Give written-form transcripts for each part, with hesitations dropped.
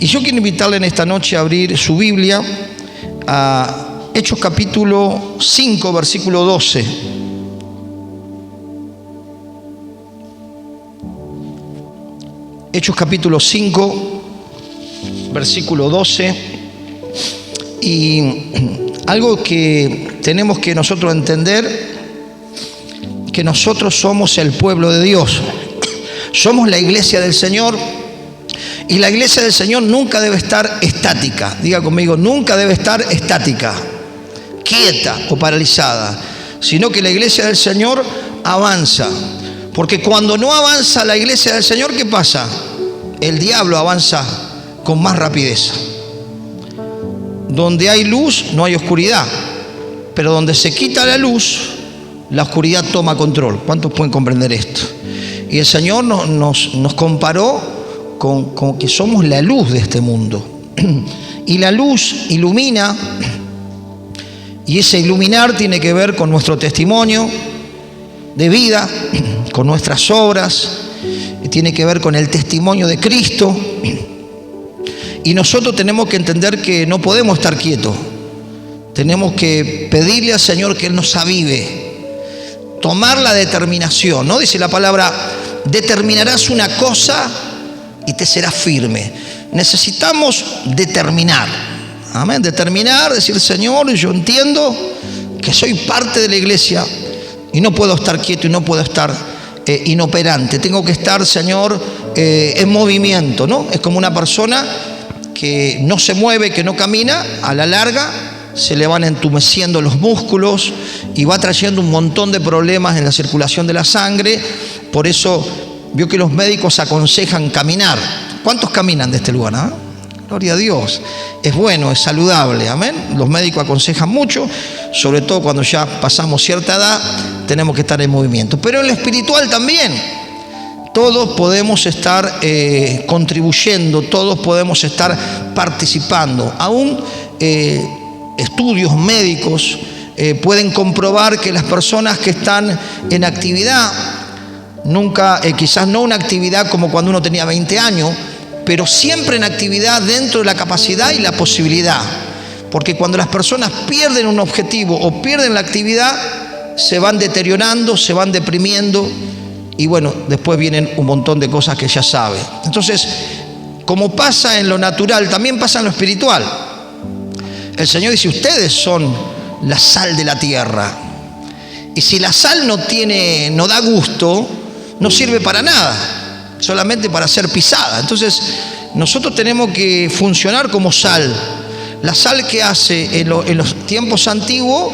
Y yo quiero invitarle en esta noche a abrir su Biblia a Hechos capítulo 5, versículo 12. Hechos capítulo 5, versículo 12. Y algo que tenemos que nosotros entender, que nosotros somos el pueblo de Dios. Somos la iglesia del Señor. Y la iglesia del Señor nunca debe estar estática. Diga conmigo, nunca debe estar estática, quieta o paralizada, sino que la iglesia del Señor avanza. Porque cuando no avanza la iglesia del Señor, ¿qué pasa? El diablo avanza con más rapidez. Donde hay luz no hay oscuridad, pero donde se quita la luz, la oscuridad toma control. ¿Cuántos pueden comprender esto? Y el Señor nos comparó con que somos la luz de este mundo. Y la luz ilumina, y ese iluminar tiene que ver con nuestro testimonio de vida, con nuestras obras, tiene que ver con el testimonio de Cristo. Y nosotros tenemos que entender que no podemos estar quietos. Tenemos que pedirle al Señor que Él nos avive, tomar la determinación, ¿no? Dice la palabra, determinarás una cosa y te serás firme. Necesitamos determinar. Amén. Determinar, decir, Señor, yo entiendo que soy parte de la iglesia y no puedo estar quieto y no puedo estar inoperante. Tengo que estar, Señor, en movimiento, ¿no? Es como una persona que no se mueve, que no camina, a la larga se le van entumeciendo los músculos y va trayendo un montón de problemas en la circulación de la sangre. Por eso vio que los médicos aconsejan caminar. ¿Cuántos caminan de este lugar? ¿Ah? Gloria a Dios. Es bueno, es saludable. Amén. Los médicos aconsejan mucho, sobre todo cuando ya pasamos cierta edad, tenemos que estar en movimiento. Pero en lo espiritual también. Todos podemos estar contribuyendo, todos podemos estar participando. Aún estudios médicos pueden comprobar que las personas que están en actividad, nunca, quizás no una actividad como cuando uno tenía 20 años, pero siempre en actividad dentro de la capacidad y la posibilidad. Porque cuando las personas pierden un objetivo o pierden la actividad, se van deteriorando, se van deprimiendo y bueno, después vienen un montón de cosas que ya sabe. Entonces, como pasa en lo natural, también pasa en lo espiritual. El Señor dice, ustedes son la sal de la tierra. Y si la sal no da gusto, no sirve para nada, solamente para ser pisada. Entonces, nosotros tenemos que funcionar como sal. La sal que hace en los tiempos antiguos,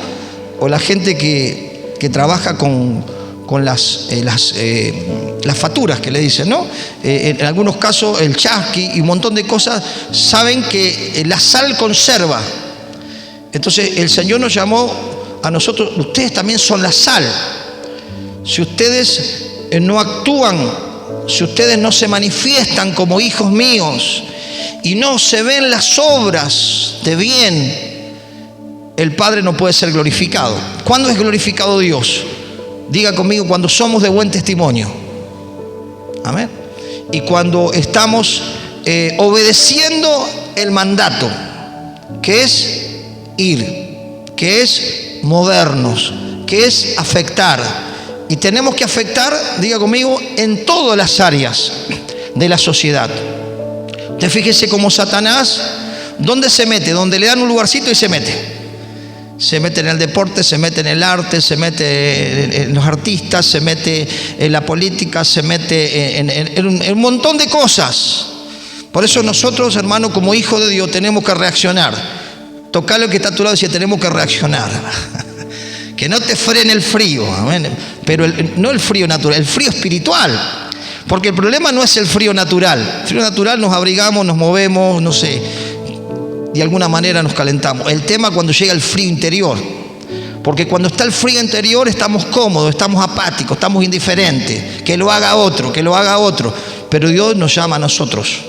o la gente que trabaja con las faturas que le dicen, ¿no? En algunos casos el chasqui y un montón de cosas, saben que la sal conserva. Entonces el Señor nos llamó a nosotros, ustedes también son la sal. Si ustedes no actúan, si ustedes no se manifiestan como hijos míos y no se ven las obras de bien, el Padre no puede ser glorificado. ¿Cuándo es glorificado Dios? Diga conmigo, cuando somos de buen testimonio. Amén. Y cuando estamos obedeciendo el mandato, que es ir, que es movernos, que es afectar. Y tenemos que afectar, diga conmigo, en todas las áreas de la sociedad. Usted fíjese cómo Satanás, ¿dónde se mete? Donde le dan un lugarcito y se mete. Se mete en el deporte, se mete en el arte, se mete en los artistas, se mete en la política, se mete en un montón de cosas. Por eso nosotros, hermanos, como hijos de Dios, tenemos que reaccionar. Tocar lo que está a tu lado y decir, tenemos que reaccionar. Que no te frene el frío, amén. Pero no el frío natural, el frío espiritual. Porque el problema no es el frío natural. El frío natural nos abrigamos, nos movemos, no sé, de alguna manera nos calentamos. El tema cuando llega el frío interior. Porque cuando está el frío interior estamos cómodos, estamos apáticos, estamos indiferentes. Que lo haga otro, que lo haga otro. Pero Dios nos llama a nosotros.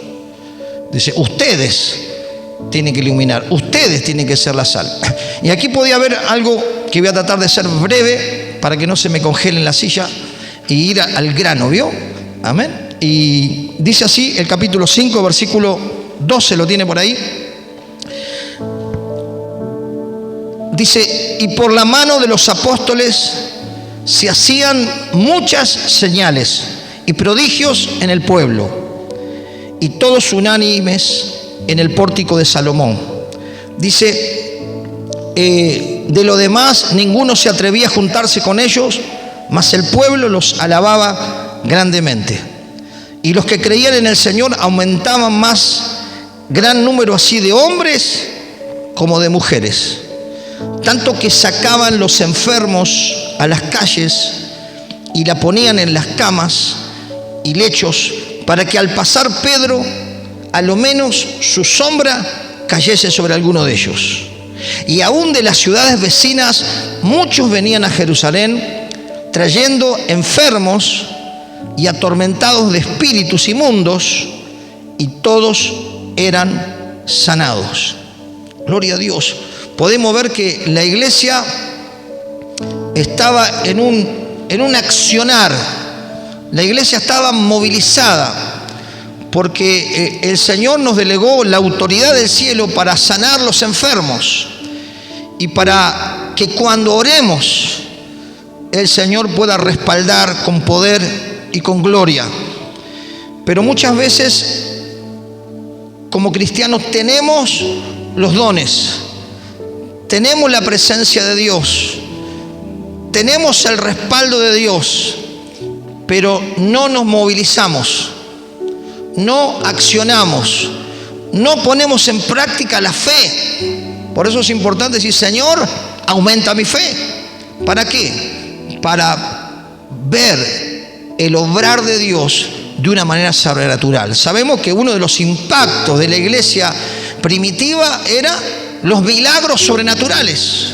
Dice, ustedes tienen que iluminar, ustedes tienen que ser la sal. Y aquí podía haber algo que voy a tratar de ser breve para que no se me congele en la silla y ir al grano, ¿vio? Amén. Y dice así el capítulo 5, versículo 12, ¿lo tiene por ahí? Dice, y por la mano de los apóstoles se hacían muchas señales y prodigios en el pueblo, y todos unánimes en el pórtico de Salomón. Dice, de lo demás ninguno se atrevía a juntarse con ellos, mas el pueblo los alababa grandemente. Y los que creían en el Señor aumentaban más, gran número así de hombres como de mujeres, tanto que sacaban los enfermos a las calles y la ponían en las camas y lechos, para que al pasar Pedro, a lo menos su sombra cayese sobre alguno de ellos. Y aún de las ciudades vecinas muchos venían a Jerusalén, trayendo enfermos y atormentados de espíritus inmundos, y todos eran sanados. Gloria a Dios. Podemos ver que la iglesia estaba en un accionar. La iglesia estaba movilizada, porque el Señor nos delegó la autoridad del cielo para sanar los enfermos y para que cuando oremos el Señor pueda respaldar con poder y con gloria. Pero muchas veces como cristianos tenemos los dones, tenemos la presencia de Dios, tenemos el respaldo de Dios, pero no nos movilizamos, no accionamos, no ponemos en práctica la fe. Por eso es importante decir, Señor, aumenta mi fe. ¿Para qué? Para ver el obrar de Dios de una manera sobrenatural. Sabemos que uno de los impactos de la iglesia primitiva era los milagros sobrenaturales.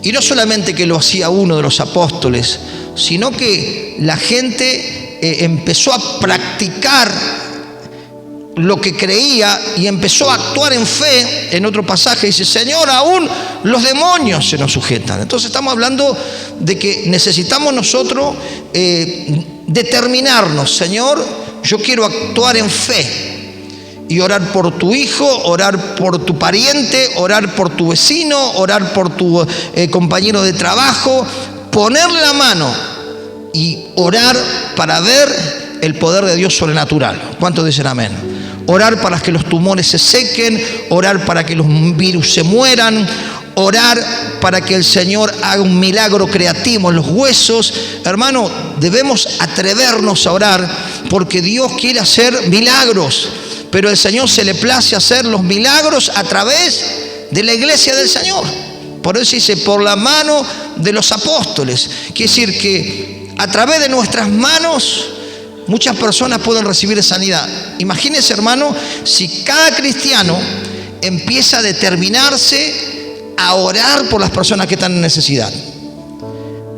Y no solamente que lo hacía uno de los apóstoles, sino que la gente empezó a practicar lo que creía y empezó a actuar en fe. En otro pasaje dice, Señor, aún los demonios se nos sujetan. Entonces estamos hablando de que necesitamos nosotros determinarnos. Señor, yo quiero actuar en fe y orar por tu hijo, orar por tu pariente, orar por tu vecino, orar por tu compañero de trabajo, poner la mano y orar para ver el poder de Dios sobrenatural. ¿Cuántos dicen amén? Orar para que los tumores se sequen, orar para que los virus se mueran, orar para que el Señor haga un milagro creativo en los huesos. Hermano, debemos atrevernos a orar porque Dios quiere hacer milagros, pero el Señor se le place hacer los milagros a través de la iglesia del Señor. Por eso dice, por la mano de los apóstoles. Quiere decir que a través de nuestras manos muchas personas pueden recibir sanidad. Imagínense, hermano, si cada cristiano empieza a determinarse a orar por las personas que están en necesidad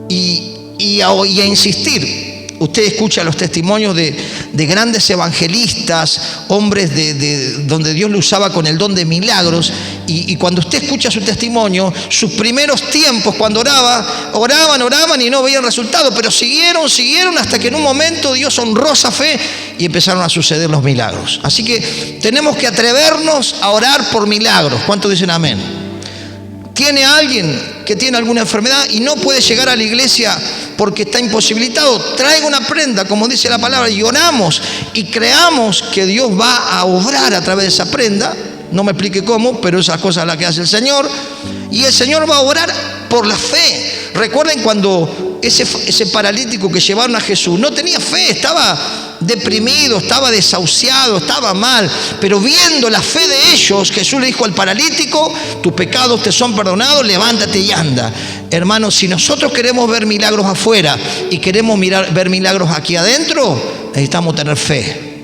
y a insistir. Usted escucha los testimonios de grandes evangelistas, hombres donde Dios lo usaba con el don de milagros, y cuando usted escucha su testimonio, sus primeros tiempos cuando oraban y no veían resultado, pero siguieron hasta que en un momento Dios honró esa fe y empezaron a suceder los milagros. Así que tenemos que atrevernos a orar por milagros. ¿Cuántos dicen amén? ¿Tiene alguien que tiene alguna enfermedad y no puede llegar a la iglesia porque está imposibilitado? Traiga una prenda, como dice la palabra, y oramos y creamos que Dios va a obrar a través de esa prenda. No me explique cómo, pero esa cosa es la que hace el Señor. Y el Señor va a obrar por la fe. Recuerden cuando ese paralítico que llevaron a Jesús no tenía fe, estaba deprimido, estaba desahuciado, estaba mal, pero viendo la fe de ellos, Jesús le dijo al paralítico, tus pecados te son perdonados, levántate y anda. Hermanos, si nosotros queremos ver milagros afuera y queremos ver milagros aquí adentro, necesitamos tener fe.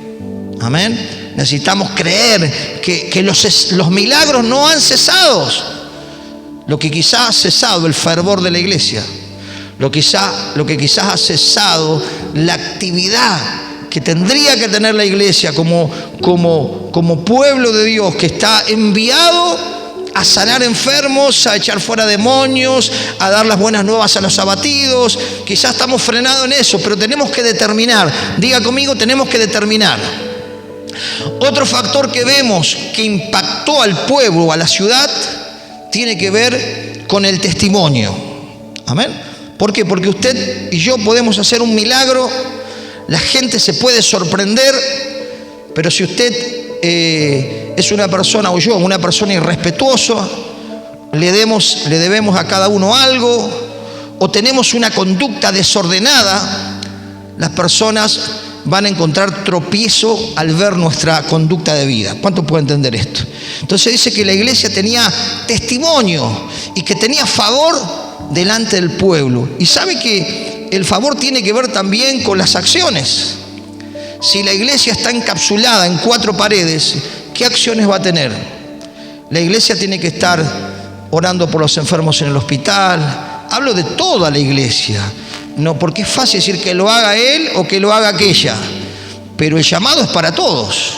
Amén. Necesitamos creer que los milagros no han cesado. Lo que quizás ha cesado el fervor de la iglesia, lo que quizás ha cesado la actividad que tendría que tener la iglesia como pueblo de Dios que está enviado a sanar enfermos, a echar fuera demonios, a dar las buenas nuevas a los abatidos. Quizás estamos frenados en eso, pero tenemos que determinar. Diga conmigo, tenemos que determinar. Otro factor que vemos que impactó al pueblo, a la ciudad, tiene que ver con el testimonio. Amén. ¿Por qué? Porque usted y yo podemos hacer un milagro, la gente se puede sorprender, pero si usted es una persona, o yo, una persona irrespetuosa, le debemos a cada uno algo, o tenemos una conducta desordenada, las personas van a encontrar tropiezo al ver nuestra conducta de vida. ¿Cuánto puede entender esto? Entonces dice que la iglesia tenía testimonio y que tenía favor delante del pueblo. Y sabe que el favor tiene que ver también con las acciones. Si la iglesia está encapsulada en 4 paredes, ¿qué acciones va a tener? La iglesia tiene que estar orando por los enfermos en el hospital. Hablo de toda la iglesia. No, porque es fácil decir que lo haga él o que lo haga aquella, pero el llamado es para todos.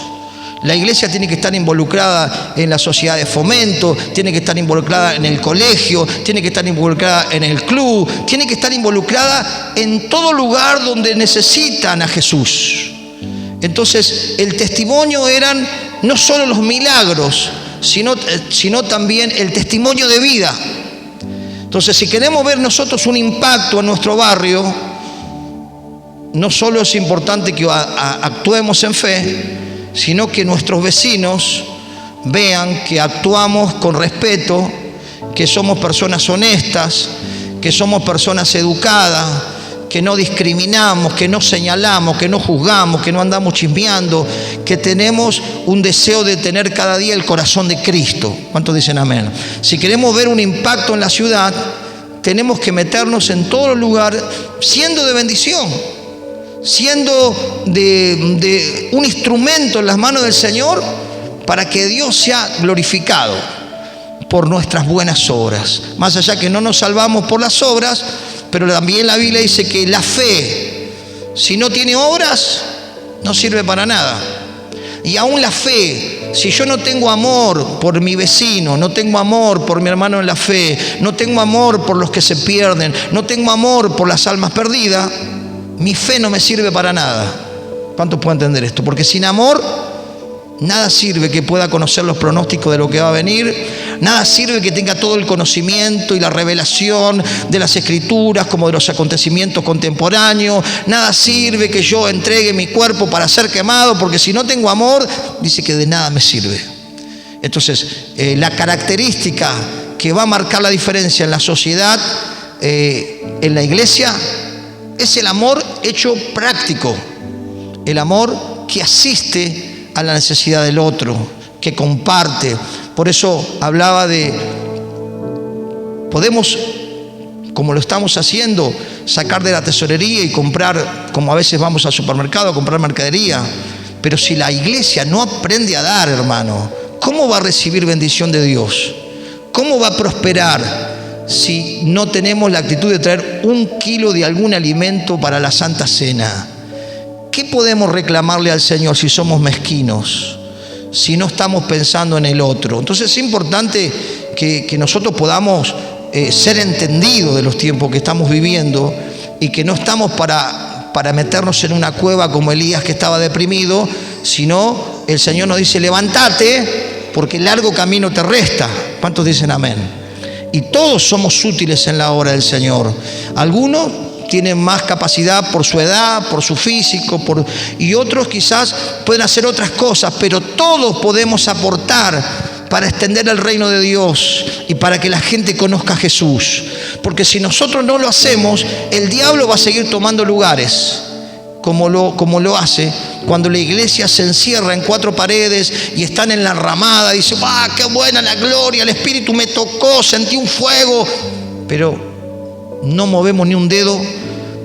La iglesia tiene que estar involucrada en la sociedad de fomento, tiene que estar involucrada en el colegio, tiene que estar involucrada en el club, tiene que estar involucrada en todo lugar donde necesitan a Jesús. Entonces, el testimonio eran no solo los milagros, sino también el testimonio de vida. Entonces, si queremos ver nosotros un impacto en nuestro barrio, no solo es importante que actuemos en fe, sino que nuestros vecinos vean que actuamos con respeto, que somos personas honestas, que somos personas educadas, que no discriminamos, que no señalamos, que no juzgamos, que no andamos chismeando, que tenemos un deseo de tener cada día el corazón de Cristo. ¿Cuántos dicen amén? Si queremos ver un impacto en la ciudad, tenemos que meternos en todo lugar siendo de bendición, siendo de un instrumento en las manos del Señor para que Dios sea glorificado por nuestras buenas obras. Más allá que no nos salvamos por las obras, pero también la Biblia dice que la fe, si no tiene obras, no sirve para nada. Y aún la fe, si yo no tengo amor por mi vecino, no tengo amor por mi hermano en la fe, no tengo amor por los que se pierden, no tengo amor por las almas perdidas, mi fe no me sirve para nada. ¿Cuántos pueden entender esto? Porque sin amor, nada sirve que pueda conocer los pronósticos de lo que va a venir. Nada sirve que tenga todo el conocimiento y la revelación de las Escrituras como de los acontecimientos contemporáneos. Nada sirve que yo entregue mi cuerpo para ser quemado, porque si no tengo amor, dice que de nada me sirve. Entonces, la característica que va a marcar la diferencia en la sociedad, en la iglesia, es el amor hecho práctico. El amor que asiste a la necesidad del otro, que comparte. Por eso hablaba de, podemos, como lo estamos haciendo, sacar de la tesorería y comprar, como a veces vamos al supermercado a comprar mercadería. Pero si la iglesia no aprende a dar, hermano, ¿cómo va a recibir bendición de Dios? ¿Cómo va a prosperar si no tenemos la actitud de traer 1 kilo de algún alimento para la Santa Cena? ¿Qué podemos reclamarle al Señor si somos mezquinos? Si no estamos pensando en el otro. Entonces es importante que nosotros podamos ser entendidos de los tiempos que estamos viviendo y que no estamos para meternos en una cueva como Elías, que estaba deprimido, sino el Señor nos dice: levántate, porque el largo camino te resta. ¿Cuántos dicen amén? Y todos somos útiles en la obra del Señor. Algunos tienen más capacidad por su edad, por su físico, y otros quizás pueden hacer otras cosas, pero todos podemos aportar para extender el reino de Dios y para que la gente conozca a Jesús. Porque si nosotros no lo hacemos, el diablo va a seguir tomando lugares, como lo hace cuando la iglesia se encierra en 4 paredes y están en la ramada. Dice: ¡ah, qué buena la gloria! El Espíritu me tocó, sentí un fuego. Pero no movemos ni un dedo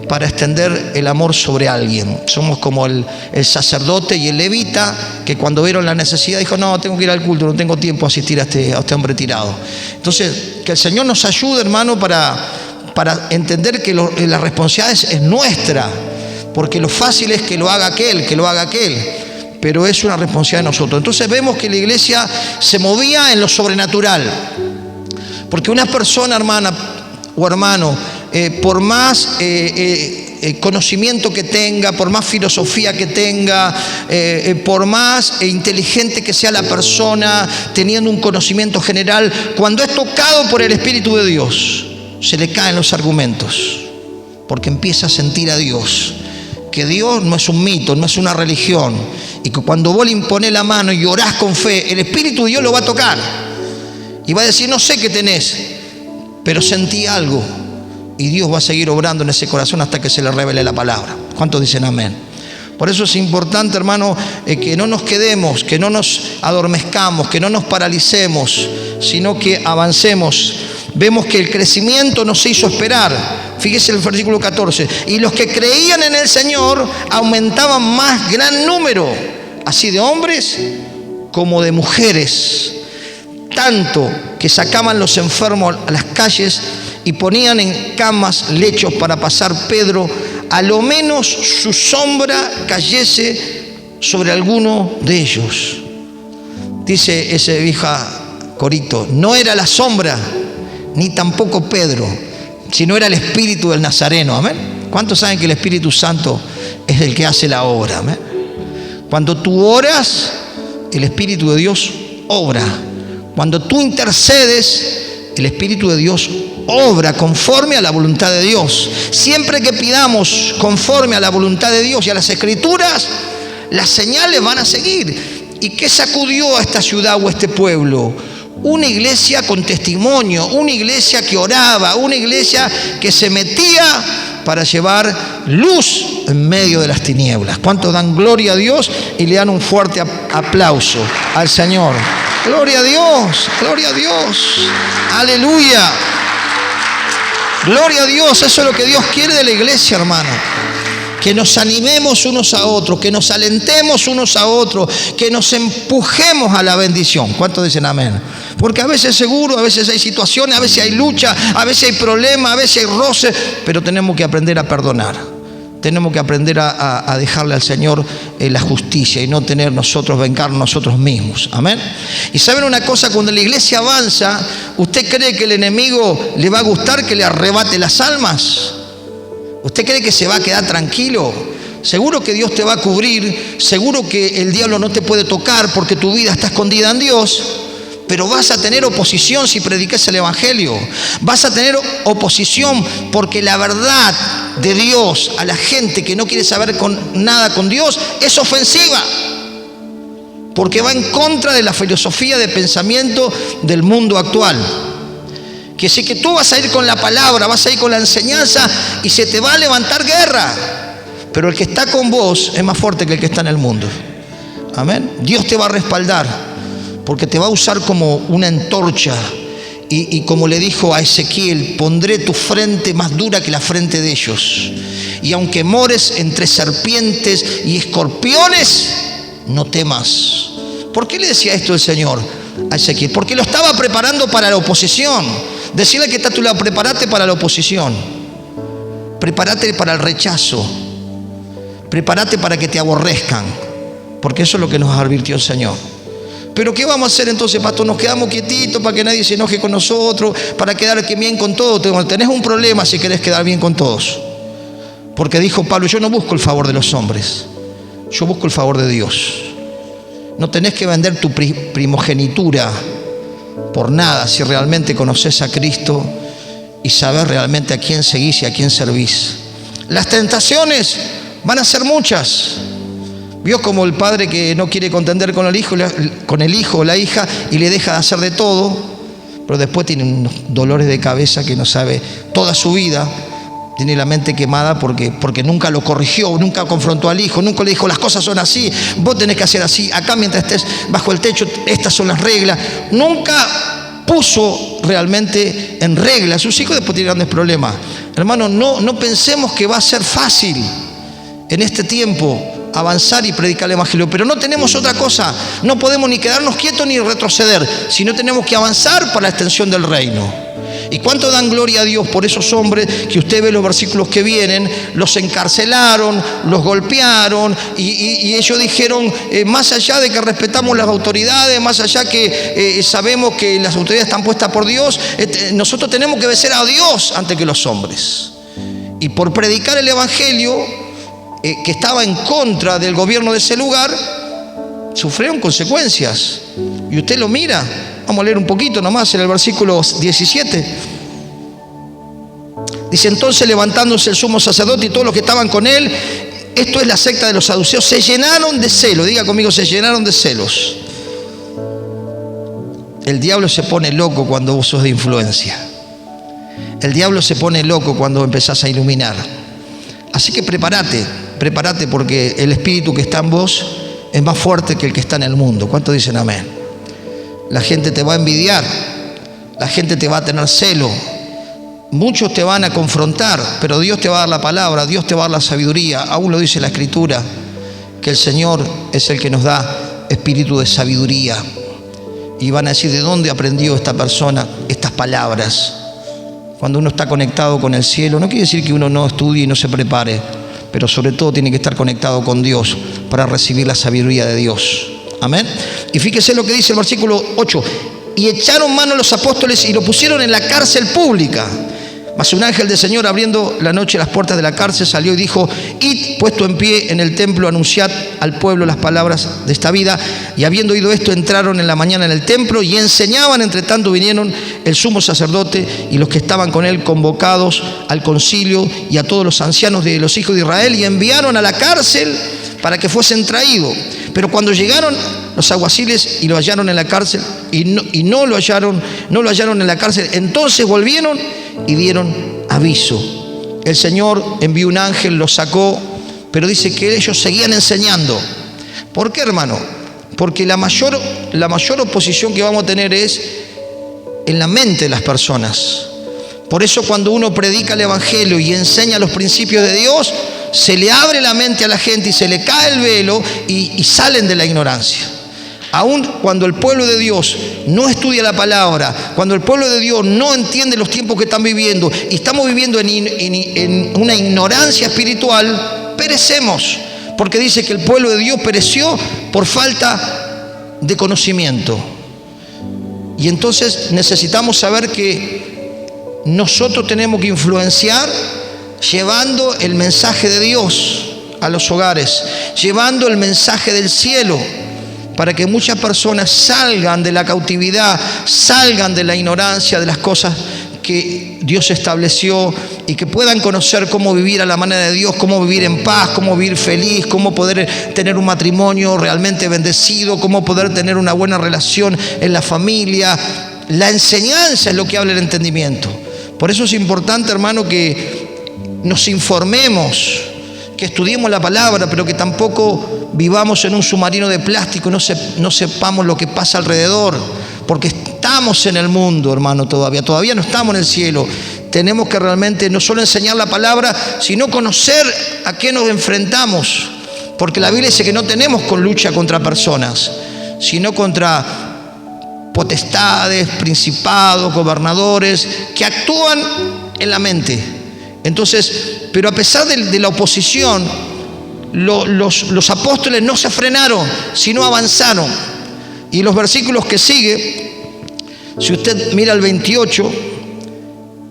para extender el amor sobre alguien. Somos como el sacerdote y el levita, que cuando vieron la necesidad dijo: no, tengo que ir al culto, no tengo tiempo a asistir a este hombre tirado. Entonces, que el Señor nos ayude, hermano, para entender que la responsabilidad es nuestra, porque lo fácil es que lo haga aquel, pero es una responsabilidad de nosotros. Entonces vemos que la iglesia se movía en lo sobrenatural, porque una persona, hermana o hermano, por más conocimiento que tenga, por más filosofía que tenga, por más inteligente que sea la persona, teniendo un conocimiento general, cuando es tocado por el Espíritu de Dios, se le caen los argumentos, porque empieza a sentir a Dios, que Dios no es un mito, no es una religión, y que cuando vos le imponés la mano y orás con fe, el Espíritu de Dios lo va a tocar y va a decir: no sé qué tenés, pero sentí algo, y Dios va a seguir obrando en ese corazón hasta que se le revele la palabra. ¿Cuántos dicen amén? Por eso es importante, hermano, que no nos quedemos, que no nos adormezcamos, que no nos paralicemos, sino que avancemos. Vemos que el crecimiento nos hizo esperar. Fíjese el versículo 14. Y los que creían en el Señor aumentaban más gran número, así de hombres como de mujeres, tanto que sacaban los enfermos a las calles y ponían en camas lechos para pasar Pedro, a lo menos su sombra cayese sobre alguno de ellos. Dice ese vieja corito: no era la sombra ni tampoco Pedro, sino era el Espíritu del Nazareno. Amén. ¿Cuántos saben que el Espíritu Santo es el que hace la obra? Amén. Cuando tú oras, el Espíritu de Dios obra. Cuando tú intercedes, el Espíritu de Dios obra conforme a la voluntad de Dios. Siempre que pidamos conforme a la voluntad de Dios y a las Escrituras, las señales van a seguir. ¿Y qué sacudió a esta ciudad o a este pueblo? Una iglesia con testimonio, una iglesia que oraba, una iglesia que se metía para llevar luz en medio de las tinieblas. ¿Cuántos dan gloria a Dios y le dan un fuerte aplauso al Señor? Gloria a Dios, gloria a Dios, aleluya. Gloria a Dios, eso es lo que Dios quiere de la iglesia, hermano. Que nos animemos unos a otros, que nos alentemos unos a otros, que nos empujemos a la bendición. ¿Cuántos dicen amén? Porque a veces seguro, a veces hay situaciones, a veces hay lucha, a veces hay problemas, a veces hay roce, pero tenemos que aprender a perdonar. Tenemos que aprender a dejarle al Señor la justicia y no tener nosotros, vengar nosotros mismos. Amén. Y saben una cosa, cuando la iglesia avanza, ¿usted cree que el enemigo le va a gustar que le arrebate las almas? ¿Usted cree que se va a quedar tranquilo? Seguro que Dios te va a cubrir, seguro que el diablo no te puede tocar porque tu vida está escondida en Dios, pero vas a tener oposición si predicas el Evangelio. Vas a tener oposición porque la verdad de Dios a la gente que no quiere saber nada con Dios es ofensiva, porque va en contra de la filosofía de pensamiento del mundo actual. Que sí, que tú vas a ir con la palabra, vas a ir con la enseñanza y se te va a levantar guerra, pero el que está con vos es más fuerte que el que está en el mundo. Amén. Dios te va a respaldar porque te va a usar como una antorcha y como le dijo a Ezequiel: pondré tu frente más dura que la frente de ellos, y aunque mores entre serpientes y escorpiones, no temas. ¿Por qué le decía esto el Señor a Ezequiel? Porque lo estaba preparando para la oposición. Decirle que está a tu lado: prepárate para la oposición, prepárate para el rechazo, prepárate para que te aborrezcan, porque eso es lo que nos advirtió el Señor. Pero ¿qué vamos a hacer entonces, pastor? Nos quedamos quietitos para que nadie se enoje con nosotros, para quedar bien con todos. Tenés un problema si querés quedar bien con todos, porque dijo Pablo: yo no busco el favor de los hombres, yo busco el favor de Dios. No tenés que vender tu primogenitura por nada si realmente conoces a Cristo y sabes realmente a quién seguís y a quién servís. Las tentaciones van a ser muchas. Vio como el padre que no quiere contender con el hijo o la hija y le deja de hacer de todo, pero después tiene unos dolores de cabeza que no sabe toda su vida. Tiene la mente quemada porque nunca lo corrigió, nunca confrontó al hijo, nunca le dijo: las cosas son así, vos tenés que hacer así, acá mientras estés bajo el techo, estas son las reglas. Nunca puso realmente en regla a sus hijos, después tiene grandes problemas. Hermano, no pensemos que va a ser fácil en este tiempo avanzar y predicar el Evangelio, pero no tenemos otra cosa. No podemos ni quedarnos quietos ni retroceder, sino tenemos que avanzar para la extensión del reino. ¿Y cuánto dan gloria a Dios por esos hombres que usted ve los versículos que vienen? Los encarcelaron, los golpearon y ellos dijeron, más allá de que respetamos las autoridades, más allá que sabemos que las autoridades están puestas por Dios, nosotros tenemos que obedecer a Dios antes que los hombres. y por predicar el evangelio, que estaba en contra del gobierno de ese lugar, sufrieron consecuencias. Y usted lo mira, vamos a leer un poquito nomás en el versículo 17. Dice: entonces, levantándose el sumo sacerdote y todos los que estaban con él, esto es la secta de los saduceos, se llenaron de celos. Diga conmigo: se llenaron de celos. El diablo se pone loco cuando vos sos de influencia. El diablo se pone loco cuando empezás a iluminar. Así que prepárate porque el espíritu que está en vos es más fuerte que el que está en el mundo. ¿Cuántos dicen amén? La gente te va a envidiar, la gente te va a tener celo, muchos te van a confrontar, pero Dios te va a dar la palabra, Dios te va a dar la sabiduría. Aún lo dice la Escritura, que el Señor es el que nos da espíritu de sabiduría. Y van a decir: ¿de dónde aprendió esta persona estas palabras? Cuando uno está conectado con el cielo, no quiere decir que uno no estudie y no se prepare, pero sobre todo tiene que estar conectado con Dios para recibir la sabiduría de Dios. Amén. Y fíjese lo que dice el versículo 8: y echaron mano a los apóstoles y lo pusieron en la cárcel pública. Mas un ángel del Señor, abriendo la noche las puertas de la cárcel, salió y dijo: id, puesto en pie en el templo, anunciad al pueblo las palabras de esta vida. Y habiendo oído esto, entraron en la mañana en el templo y enseñaban. Entre tanto vinieron el sumo sacerdote y los que estaban con él, convocados al concilio, y a todos los ancianos de los hijos de Israel, y enviaron a la cárcel para que fuesen traídos. Pero cuando llegaron los alguaciles y lo hallaron en la cárcel, y no lo hallaron en la cárcel, entonces volvieron y dieron aviso. El Señor envió un ángel, los sacó, pero dice que ellos seguían enseñando. ¿Por qué, hermano? Porque la mayor oposición que vamos a tener es en la mente de las personas. Por eso, cuando uno predica el evangelio y enseña los principios de Dios, se le abre la mente a la gente y se le cae el velo y salen de la ignorancia. Aún cuando el pueblo de Dios no estudia la palabra, cuando el pueblo de Dios no entiende los tiempos que están viviendo y estamos viviendo en una ignorancia espiritual, perecemos. Porque dice que el pueblo de Dios pereció por falta de conocimiento. Y entonces necesitamos saber que nosotros tenemos que influenciar llevando el mensaje de Dios a los hogares, llevando el mensaje del cielo, para que muchas personas salgan de la cautividad, salgan de la ignorancia de las cosas que Dios estableció y que puedan conocer cómo vivir a la manera de Dios, cómo vivir en paz, cómo vivir feliz, cómo poder tener un matrimonio realmente bendecido, cómo poder tener una buena relación en la familia. La enseñanza es lo que habla el entendimiento. Por eso es importante, hermano, que nos informemos, que estudiemos la palabra, pero que tampoco vivamos en un submarino de plástico y no sepamos lo que pasa alrededor, porque estamos en el mundo, hermano, todavía no estamos en el cielo. Tenemos que realmente no solo enseñar la palabra, sino conocer a qué nos enfrentamos, porque la Biblia dice que no tenemos lucha contra personas, sino contra potestades, principados, gobernadores, que actúan en la mente. Entonces, pero a pesar de la oposición, los apóstoles no se frenaron, sino avanzaron. Y los versículos que sigue, si usted mira el 28,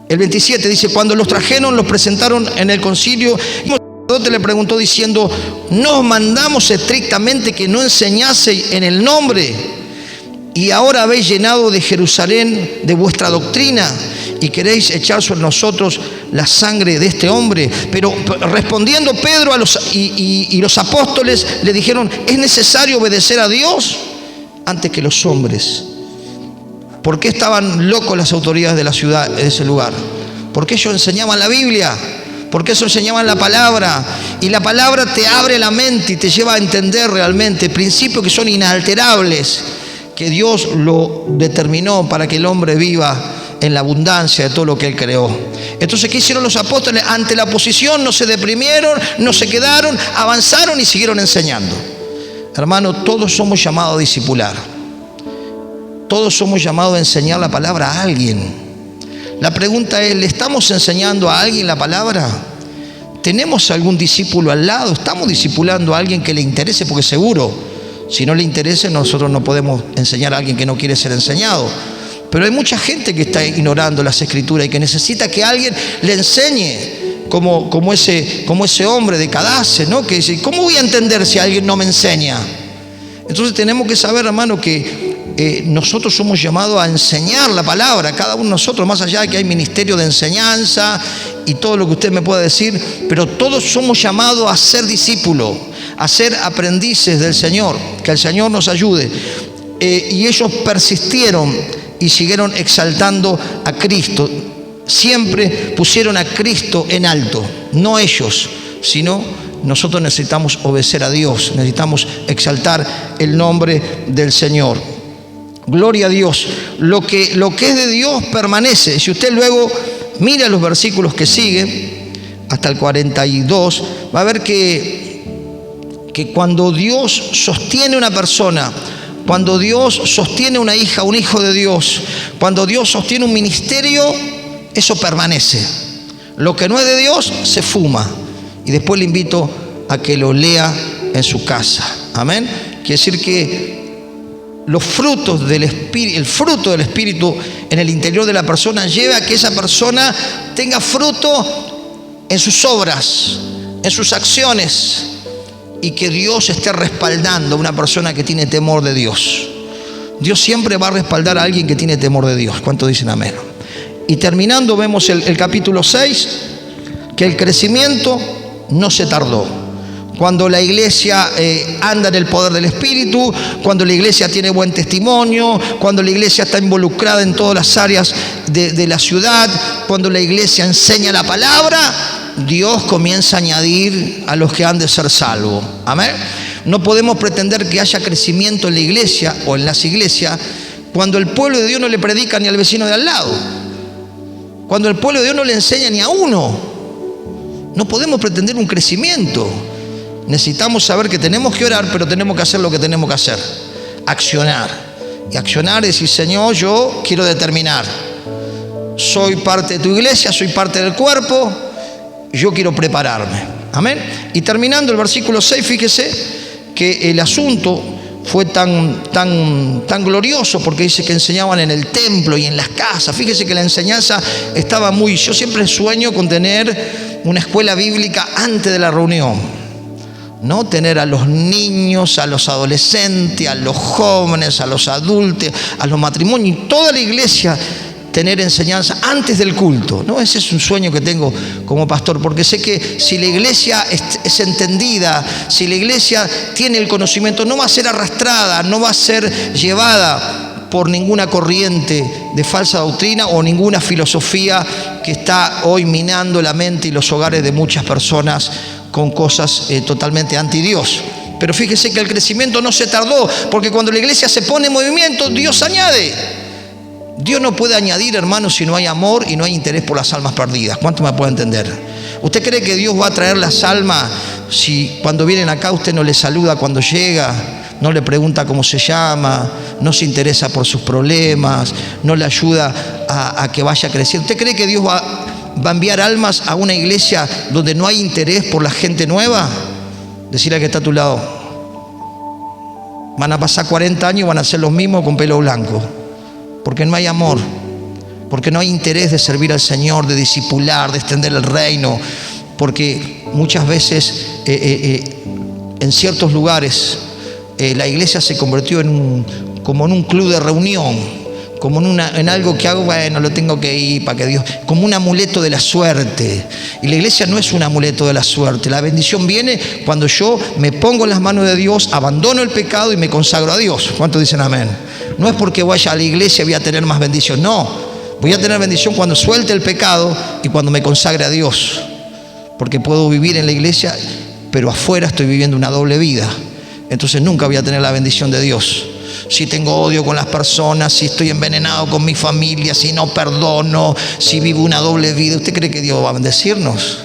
el 27 dice: cuando los trajeron, los presentaron en el concilio. El sacerdote le preguntó diciendo: ¿nos mandamos estrictamente que no enseñase en el nombre? Y ahora habéis llenado de Jerusalén de vuestra doctrina y queréis echar sobre nosotros la sangre de este hombre. Pero respondiendo Pedro y los apóstoles le dijeron: es necesario obedecer a Dios antes que los hombres. ¿Por qué estaban locos las autoridades de la ciudad, de ese lugar? Porque ellos enseñaban la Biblia, porque ellos enseñaban la palabra, y la palabra te abre la mente y te lleva a entender realmente principios que son inalterables, que Dios lo determinó para que el hombre viva en la abundancia de todo lo que Él creó. Entonces, ¿qué hicieron los apóstoles? Ante la oposición no se deprimieron, no se quedaron, avanzaron y siguieron enseñando. Hermano, todos somos llamados a discipular. Todos somos llamados a enseñar la palabra a alguien. La pregunta es: ¿le estamos enseñando a alguien la palabra? ¿Tenemos algún discípulo al lado? ¿Estamos discipulando a alguien que le interese? Porque seguro, si no le interesa, nosotros no podemos enseñar a alguien que no quiere ser enseñado. Pero hay mucha gente que está ignorando las Escrituras y que necesita que alguien le enseñe como ese hombre de Cadace, ¿no? Que dice, ¿cómo voy a entender si alguien no me enseña? Entonces tenemos que saber, hermano, que nosotros somos llamados a enseñar la palabra, cada uno de nosotros, más allá de que hay ministerio de enseñanza y todo lo que usted me pueda decir, pero todos somos llamados a ser discípulos, a ser aprendices del Señor, que el Señor nos ayude. Y ellos persistieron y siguieron exaltando a Cristo. Siempre pusieron a Cristo en alto, no ellos, sino nosotros necesitamos obedecer a Dios, necesitamos exaltar el nombre del Señor. Gloria a Dios. Lo que es de Dios permanece. Si usted luego mira los versículos que siguen, hasta el 42, va a ver que cuando Dios sostiene una persona, cuando Dios sostiene una hija, un hijo de Dios, cuando Dios sostiene un ministerio, eso permanece. Lo que no es de Dios se fuma. Y después le invito a que lo lea en su casa. Amén. Quiere decir que los frutos del Espíritu, el fruto del Espíritu en el interior de la persona lleva a que esa persona tenga fruto en sus obras, en sus acciones, y que Dios esté respaldando a una persona que tiene temor de Dios. Dios siempre va a respaldar a alguien que tiene temor de Dios. ¿Cuántos dicen amén? Y terminando vemos el capítulo 6, que el crecimiento no se tardó. Cuando la iglesia anda en el poder del Espíritu, cuando la iglesia tiene buen testimonio, cuando la iglesia está involucrada en todas las áreas de la ciudad, cuando la iglesia enseña la palabra, Dios comienza a añadir a los que han de ser salvos. Amén. No podemos pretender que haya crecimiento en la iglesia o en las iglesias cuando el pueblo de Dios no le predica ni al vecino de al lado, cuando el pueblo de Dios no le enseña ni a uno. No podemos pretender un crecimiento. Necesitamos saber que tenemos que orar, pero tenemos que hacer lo que tenemos que hacer: accionar. Y accionar es decir, Señor, yo quiero determinar, soy parte de tu iglesia, soy parte del cuerpo, yo quiero prepararme. Amén. Y terminando el versículo 6, fíjese que el asunto fue tan glorioso, porque dice que enseñaban en el templo y en las casas. Fíjese que la enseñanza estaba muy... Yo siempre sueño con tener una escuela bíblica antes de la reunión, ¿no? Tener a los niños, a los adolescentes, a los jóvenes, a los adultos, a los matrimonios, y toda la iglesia tener enseñanza antes del culto, ¿no? Ese es un sueño que tengo como pastor, porque sé que si la iglesia es entendida, si la iglesia tiene el conocimiento, no va a ser arrastrada, no va a ser llevada por ninguna corriente de falsa doctrina o ninguna filosofía que está hoy minando la mente y los hogares de muchas personas con cosas totalmente anti Dios. Pero fíjese que el crecimiento no se tardó, porque cuando la iglesia se pone en movimiento, Dios añade. Dios no puede añadir, hermanos, si no hay amor y no hay interés por las almas perdidas. ¿Cuánto me puede entender? ¿Usted cree que Dios va a traer las almas si cuando vienen acá usted no le saluda cuando llega, no le pregunta cómo se llama, no se interesa por sus problemas, no le ayuda a que vaya creciendo? ¿Usted cree que Dios va a enviar almas a una iglesia donde no hay interés por la gente nueva? Decirle al que está a tu lado: van a pasar 40 años y van a ser los mismos con pelo blanco, porque no hay amor, porque no hay interés de servir al Señor, de discipular, de extender el reino, porque muchas veces en ciertos lugares la iglesia se convirtió como en un club de reunión, como en algo que hago, bueno, lo tengo que ir para que Dios, como un amuleto de la suerte. Y la iglesia no es un amuleto de la suerte. La bendición viene cuando yo me pongo en las manos de Dios, abandono el pecado y me consagro a Dios. ¿Cuántos dicen amén? No es porque vaya a la iglesia y voy a tener más bendición, no. Voy a tener bendición cuando suelte el pecado y cuando me consagre a Dios, porque puedo vivir en la iglesia, pero afuera estoy viviendo una doble vida. Entonces nunca voy a tener la bendición de Dios. Si tengo odio con las personas, si estoy envenenado con mi familia, si no perdono, si vivo una doble vida, ¿usted cree que Dios va a bendecirnos?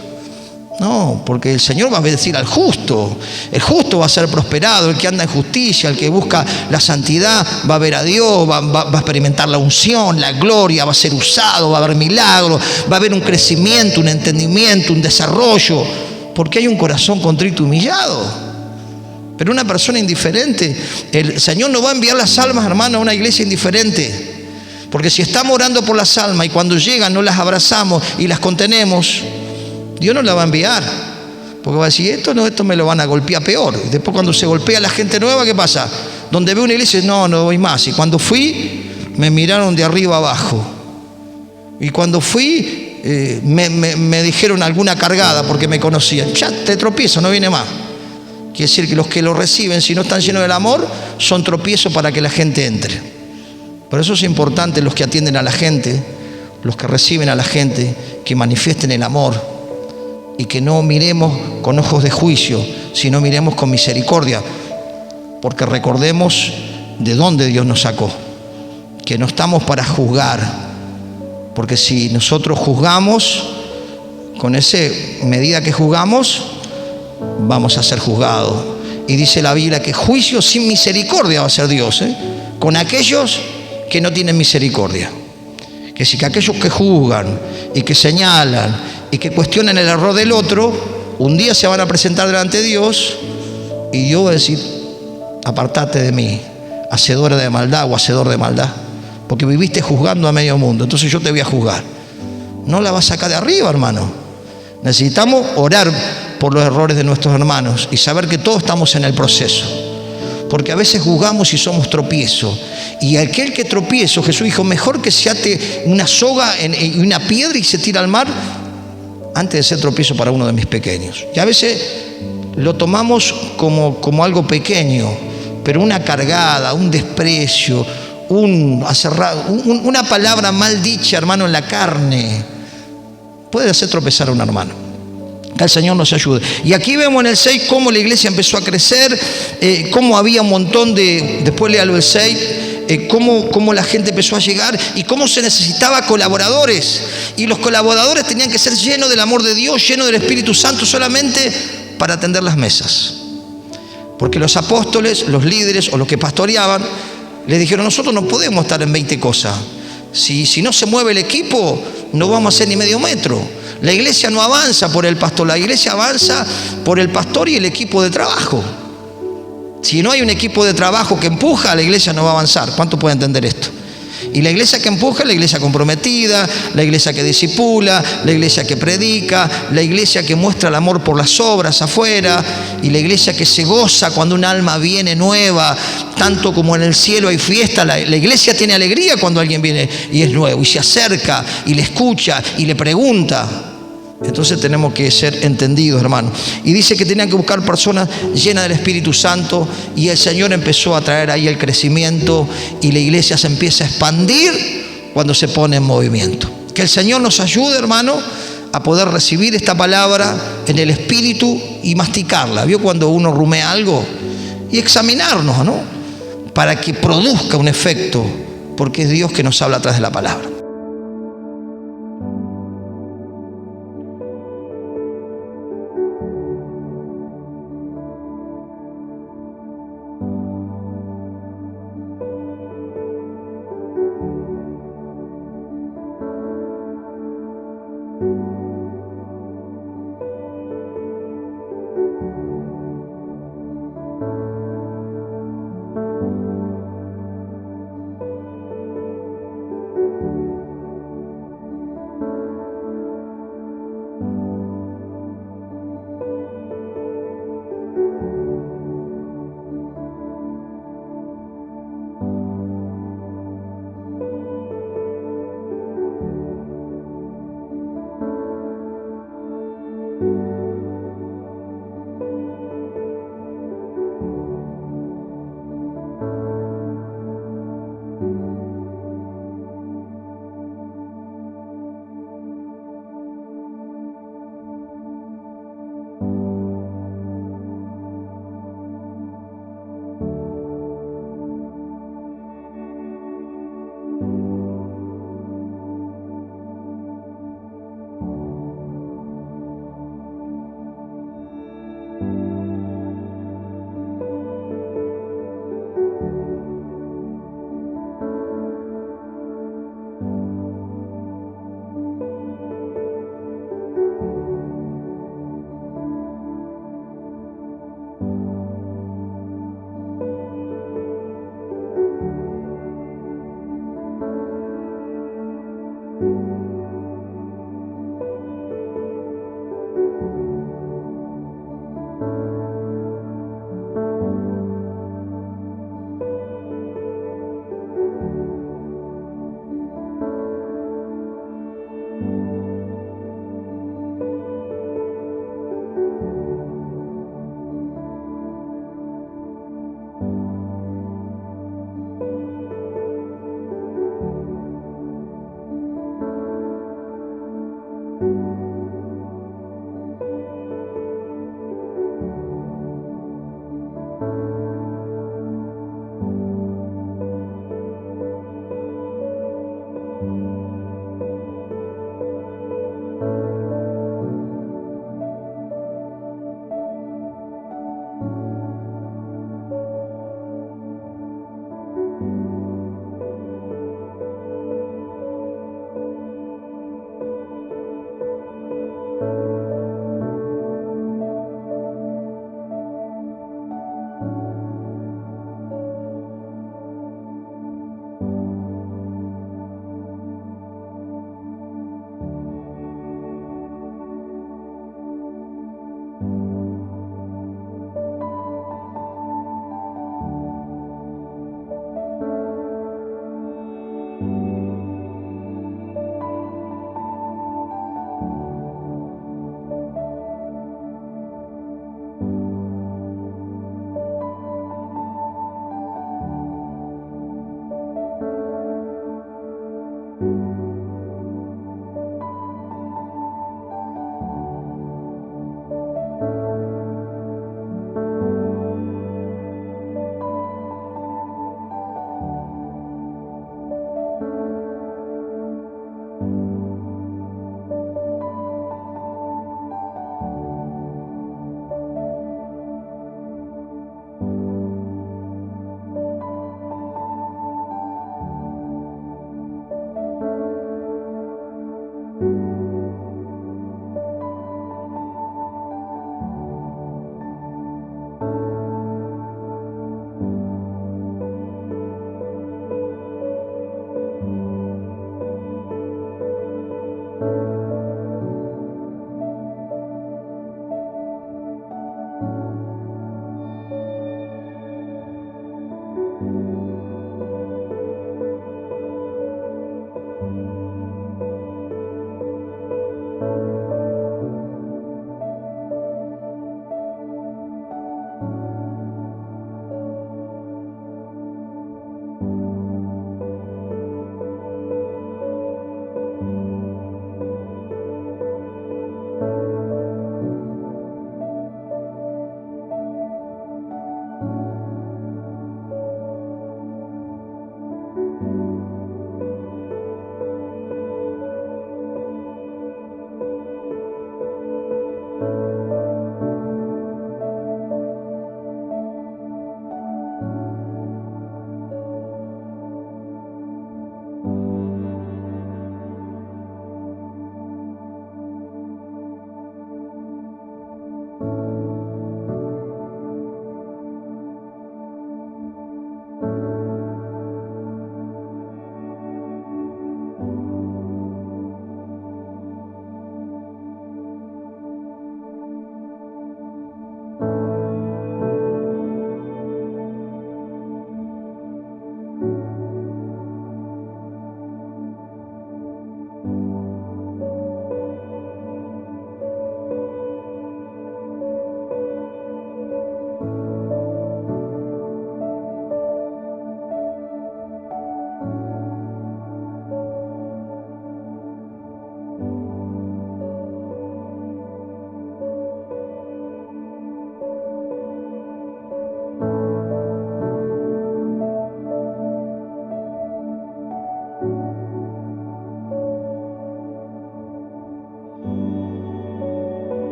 No, porque el Señor va a bendecir al justo. El justo va a ser prosperado, el que anda en justicia, el que busca la santidad va a ver a Dios, va a experimentar la unción, la gloria, va a ser usado, va a haber milagros, va a haber un crecimiento, un entendimiento, un desarrollo, porque hay un corazón contrito y humillado. Pero una persona indiferente, el Señor no va a enviar las almas, hermano, a una iglesia indiferente. Porque si estamos orando por las almas y cuando llegan no las abrazamos y las contenemos, Dios no la va a enviar, porque va a decir, esto me lo van a golpear peor. Y después cuando se golpea la gente nueva, ¿qué pasa? Donde ve una iglesia, no voy más. Y cuando fui, me miraron de arriba abajo. Y cuando fui, me dijeron alguna cargada porque me conocían. Ya te tropiezo, no viene más. Quiere decir que los que lo reciben, si no están llenos del amor, son tropiezos para que la gente entre. Por eso es importante los que atienden a la gente, los que reciben a la gente, que manifiesten el amor y que no miremos con ojos de juicio, sino miremos con misericordia, porque recordemos de dónde Dios nos sacó, que no estamos para juzgar, porque si nosotros juzgamos, con esa medida que juzgamos, vamos a ser juzgados. Y dice la Biblia que juicio sin misericordia va a ser Dios, con aquellos que no tienen misericordia. Que si que aquellos que juzgan y que señalan y que cuestionan el error del otro, un día se van a presentar delante de Dios y Dios va a decir, apartate de mí, hacedora de maldad o hacedor de maldad, porque viviste juzgando a medio mundo, entonces yo te voy a juzgar. No la vas a sacar de arriba, hermano. Necesitamos orar por los errores de nuestros hermanos y saber que todos estamos en el proceso, porque a veces juzgamos y somos tropiezos, y aquel que tropiezo, Jesús dijo, mejor que se ate una soga y una piedra y se tira al mar antes de ser tropiezo para uno de mis pequeños. Y a veces lo tomamos como algo pequeño, pero una cargada, un desprecio, una palabra mal dicha, hermano, en la carne puede hacer tropezar a un hermano. Que el Señor nos ayude. Y aquí vemos en el 6 cómo la iglesia empezó a crecer, cómo había un montón de, después léalo el 6, cómo la gente empezó a llegar y cómo se necesitaba colaboradores. Y los colaboradores tenían que ser llenos del amor de Dios, llenos del Espíritu Santo, solamente para atender las mesas. Porque los apóstoles, los líderes o los que pastoreaban, les dijeron, nosotros no podemos estar en 20 cosas. Si no se mueve el equipo, no vamos a hacer ni medio metro. La iglesia no avanza por el pastor, la iglesia avanza por el pastor y el equipo de trabajo. Si no hay un equipo de trabajo que empuja, la iglesia no va a avanzar. ¿Cuánto puede entender esto? Y la iglesia que empuja es la iglesia comprometida, la iglesia que discipula, la iglesia que predica, la iglesia que muestra el amor por las obras afuera, y la iglesia que se goza cuando un alma viene nueva, tanto como en el cielo hay fiesta. La iglesia tiene alegría cuando alguien viene y es nuevo, y se acerca, y le escucha, y le pregunta. Entonces tenemos que ser entendidos, hermano. Y dice que tenían que buscar personas llenas del Espíritu Santo, y el Señor empezó a traer ahí el crecimiento, y la iglesia se empieza a expandir cuando se pone en movimiento. Que el Señor nos ayude, hermano, a poder recibir esta palabra en el Espíritu y masticarla. ¿Vio cuando uno rumea algo? Y examinarnos, ¿no? Para que produzca un efecto, porque es Dios que nos habla a través de la palabra.